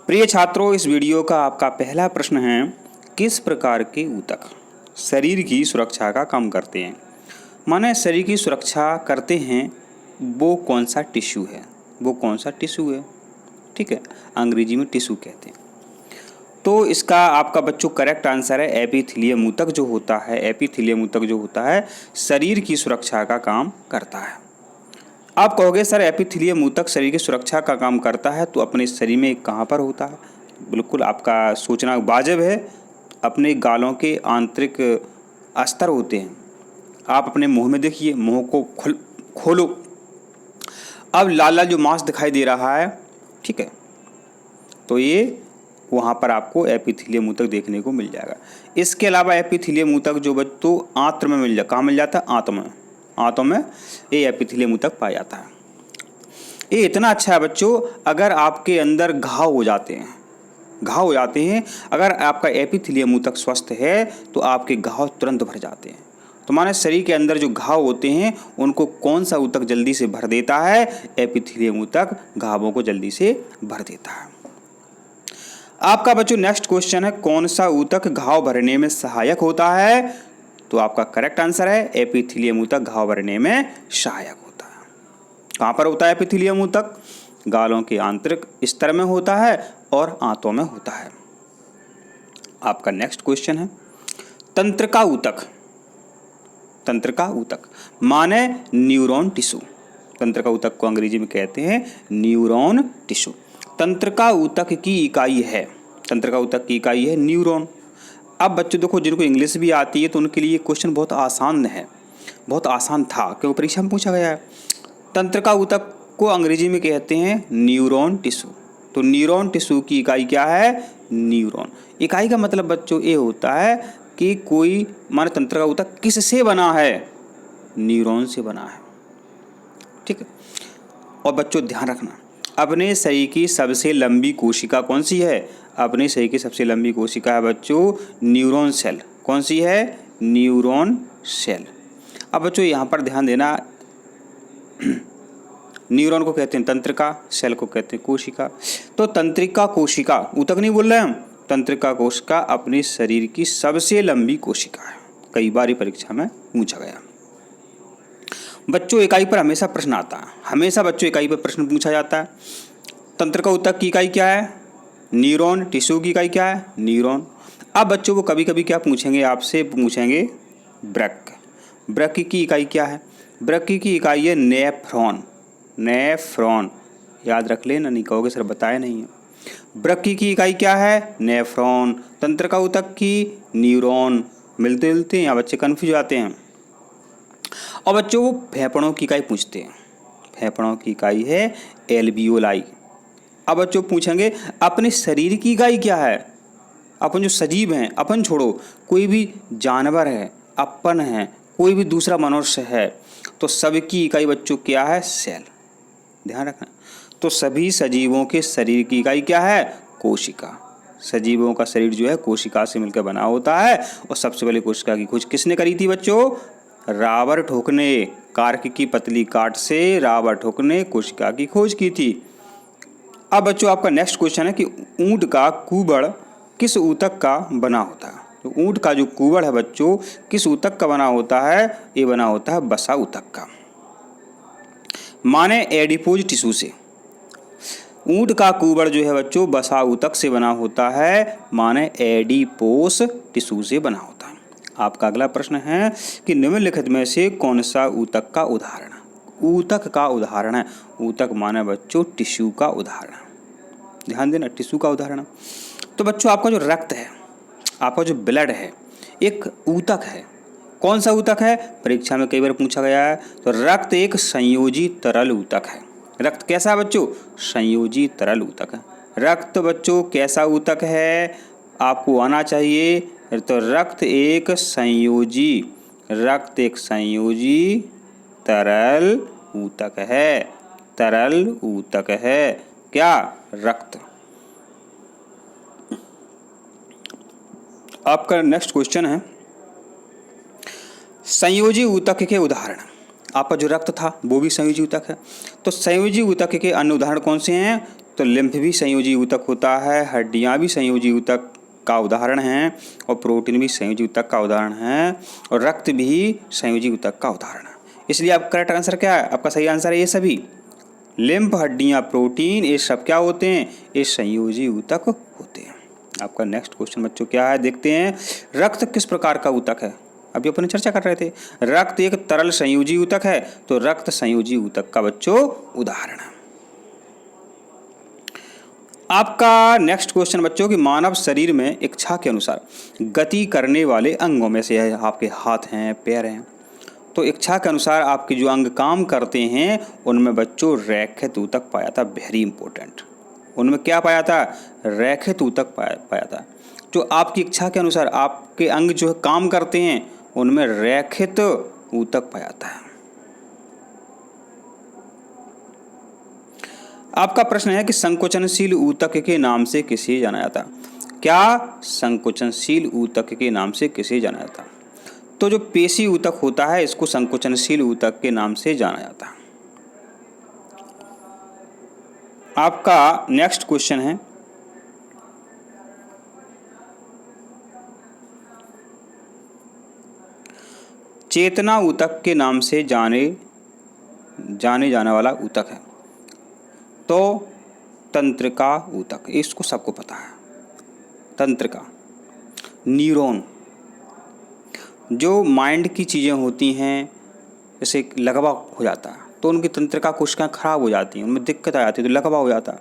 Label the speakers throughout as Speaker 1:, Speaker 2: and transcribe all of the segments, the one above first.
Speaker 1: प्रिय छात्रों, इस वीडियो का आपका पहला प्रश्न है, किस प्रकार के ऊतक शरीर की सुरक्षा का काम करते हैं। माने शरीर की सुरक्षा करते हैं, वो कौन सा टिश्यू है, वो कौन सा टिश्यू है। ठीक है, अंग्रेजी में टिश्यू कहते हैं। तो इसका आपका बच्चों करेक्ट आंसर है एपिथेलियम ऊतक जो होता है। एपिथेलियम ऊतक जो होता है शरीर की सुरक्षा का काम करता है। आप कहोगे सर एपिथेलियम ऊतक शरीर की सुरक्षा का काम करता है, तो अपने शरीर में कहाँ पर होता है। बिल्कुल आपका सोचना वाजिब है। अपने गालों के आंतरिक अस्तर होते हैं। आप अपने मुंह में देखिए, मुंह को खोलो। अब लाल लाल जो मांस दिखाई दे रहा है, ठीक है, तो ये वहाँ पर आपको एपिथेलियम ऊतक देखने को मिल जाएगा। इसके अलावा एपिथेलियम ऊतक जो बच्चों आंत्र में मिल कहाँ मिल जाता है, आंतों में ये एपिथेलियम ऊतक पाया जाता है। ये इतना अच्छा है बच्चों, अगर आपके अंदर घाव हो जाते हैं, अगर आपका एपिथेलियम ऊतक स्वस्थ है तो आपके घाव तुरंत भर जाते हैं। तो माने शरीर के अंदर जो घाव होते हैं उनको कौन सा ऊतक जल्दी से भर देता है, एपिथेलियम ऊतक घावों को जल्दी से भर देता है। आपका बच्चों नेक्स्ट क्वेश्चन है, कौन सा ऊतक घाव भरने में सहायक होता है। तो आपका करेक्ट आंसर है एपिथेलियम ऊतक घाव भरने में सहायक होता है। कहाँ पर होता है एपिथेलियम ऊतक, गालों के आंतरिक स्तर में होता है और आंतों में होता है। आपका नेक्स्ट क्वेश्चन है, तंत्रिका ऊतक माने न्यूरॉन टिश्यू। तंत्रिका ऊतक को अंग्रेजी में कहते हैं न्यूरॉन टिश्यू। तंत्रिका ऊतक की इकाई है न्यूरॉन। अब बच्चों देखो, जिनको इंग्लिश भी आती है तो उनके लिए क्वेश्चन बहुत आसान था, क्योंकि परीक्षा में पूछा गया है। तंत्रिका ऊतक को अंग्रेजी में कहते हैं न्यूरॉन टिश्यू। तो न्यूरॉन टिश्यू की इकाई क्या है, न्यूरॉन। इकाई का मतलब बच्चों ये होता है कि कोई माने तंत्रिका ऊतक किससे बना है, न्यूरॉन से बना है। ठीक है, और बच्चों ध्यान रखना, अपने शरीर की सबसे लंबी कोशिका कौन सी है। अपने शरीर की सबसे लंबी कोशिका है बच्चों न्यूरॉन सेल। कौन सी है, न्यूरॉन सेल। अब बच्चों यहाँ पर ध्यान देना, न्यूरॉन को कहते हैं तंत्रिका, सेल को कहते हैं कोशिका। तो तंत्रिका कोशिका, ऊतक नहीं बोल रहे हम, तंत्रिका कोशिका अपने शरीर की सबसे लंबी कोशिका है। कई बार परीक्षा में पूछा गया। बच्चों इकाई पर हमेशा प्रश्न आता है, हमेशा बच्चों इकाई पर प्रश्न पूछा जाता है। तंत्रिका ऊतक की इकाई क्या है, न्यूरॉन। टिश्यू की इकाई क्या है, न्यूरॉन। अब बच्चों को कभी कभी क्या पूछेंगे, आपसे पूछेंगे ब्रक की इकाई क्या है। ब्रक की इकाई है नेफ्रॉन। याद रख लेना, नहीं कहोगे सर बताया नहीं है। ब्रक की इकाई क्या है, नेफ्रॉन। तंत्रिका ऊतक की न्यूरॉन। मिलते जुलते हैं, यहाँ बच्चे कन्फ्यूज आते हैं। और बच्चों वो फेफड़ों की इकाई पूछते हैं। फेफड़ों की इकाई है एल्वियोलाई। अब बच्चों पूछेंगे अपने शरीर की इकाई क्या है। अपन जो सजीव हैं, अपन छोड़ो, कोई भी जानवर है, अपन है, कोई भी दूसरा मनुष्य है, तो सबकी इकाई बच्चों क्या है, सेल। ध्यान रखना। तो सभी सजीवों के शरीर की इकाई क्या है, कोशिका। सजीवों का शरीर जो है कोशिका से मिलकर बना होता है। और सबसे पहले कोशिका की खोज किसने करी थी बच्चों, रॉबर्ट हुक ने। कार्क की पतली काट से रॉबर्ट हुक ने कोशिका की खोज की थी। अब बच्चों आपका नेक्स्ट क्वेश्चन है कि ऊंट का कुबड़ किस ऊतक का बना होता है। तो ऊंट का जो कुबड़ है बच्चों किस ऊतक का बना होता है, ये बना होता है वसा ऊतक का, माने एडिपोज टिश्यू से। ऊंट का कुबड़ जो है बच्चों वसा ऊतक से बना होता है, माने एडिपोस टिश्यू से बना होता है। आपका अगला प्रश्न है कि निम्नलिखित में से कौन सा ऊतक का उदाहरण है। ऊतक माने बच्चों टिश्यू का उदाहरण। ध्यान देना, टिश्यू का उदाहरण। तो बच्चों आपका जो रक्त है, आपका जो ब्लड है, एक ऊतक है। कौन सा ऊतक है, परीक्षा में कई बार पूछा गया है। तो रक्त एक संयोजी तरल ऊतक है। रक्त कैसा है बच्चों, संयोजी तरल ऊतक है। रक्त बच्चों कैसा ऊतक है, आपको आना चाहिए। तो रक्त एक संयोजी तरल ऊतक है। क्या, रक्त। आपका नेक्स्ट क्वेश्चन है, संयोजी ऊतक के उदाहरण। आपका जो रक्त था वो भी संयोजी ऊतक है। तो संयोजी ऊतक के अन्य उदाहरण कौन से हैं, तो लिम्फ भी संयोजी ऊतक होता है, हड्डियाँ भी संयोजी ऊतक का उदाहरण हैं, और प्रोटीन भी संयोजी ऊतक का उदाहरण है, और रक्त भी संयोजी ऊतक का उदाहरण है। इसलिए आपका करेक्ट आंसर क्या है? आपका सही आंसर है ये सभी। लिम्फ, हड्डियाँ, प्रोटीन, ये सब क्या होते हैं? ये संयोजी ऊतक होते हैं। आपका नेक्स्ट क्वेश्चन बच्चों क्या है, देखते हैं। रक्त किस प्रकार का ऊतक है? अभी अपन चर्चा कर रहे थे, रक्त एक तरल संयोजी ऊतक है, तो रक्त संयोजी ऊतक का बच्चों उदाहरण है। आपका नेक्स्ट क्वेश्चन बच्चों कि मानव शरीर में इच्छा के अनुसार गति करने वाले अंगों में से है, आपके हाथ हैं, पैर हैं, तो इच्छा के अनुसार आपके जो अंग काम करते हैं उनमें बच्चों रैखित ऊतक पाया था। वेरी इंपॉर्टेंट, उनमें क्या पाया था? रैखित ऊतक पाया था। जो आपकी इच्छा के अनुसार आपके अंग जो काम करते हैं उनमें रैखित ऊतक पाया था। आपका प्रश्न है कि संकोचनशील ऊतक के नाम से किसे जाना जाता? क्या संकोचनशील ऊतक के नाम से किसे जाना जाता? तो जो पेशी ऊतक होता है इसको संकोचनशील ऊतक के नाम से जाना जाता है। आपका नेक्स्ट क्वेश्चन है, चेतना ऊतक के नाम से जाने जाने वाला ऊतक है, तो तंत्रिका ऊतक, इसको सबको पता है। तंत्रिका, न्यूरॉन, जो माइंड की चीज़ें होती हैं जैसे लकवा हो जाता है तो उनकी तंत्रिका कोशिकाएं खराब हो जाती हैं, उनमें दिक्कत आ जाती है तो लकवा हो जाता है।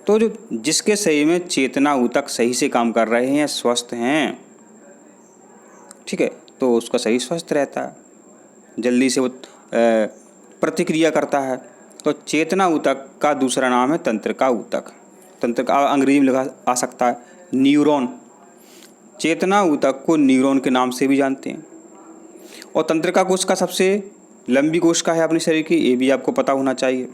Speaker 1: तो जो जिसके शरीर में चेतना ऊतक सही से काम कर रहे हैं, स्वस्थ हैं, ठीक है, तो उसका शरीर स्वस्थ रहता है, जल्दी से वो प्रतिक्रिया करता है। तो चेतना ऊतक का दूसरा नाम है तंत्रिका ऊतक। तंत्रिका अंग्रेजी में लिखा आ सकता है न्यूरॉन। चेतना ऊतक को न्यूरॉन के नाम से भी जानते हैं। और तंत्रिका कोशिका सबसे लंबी कोशिका है अपने शरीर की, ये भी आपको पता होना चाहिए।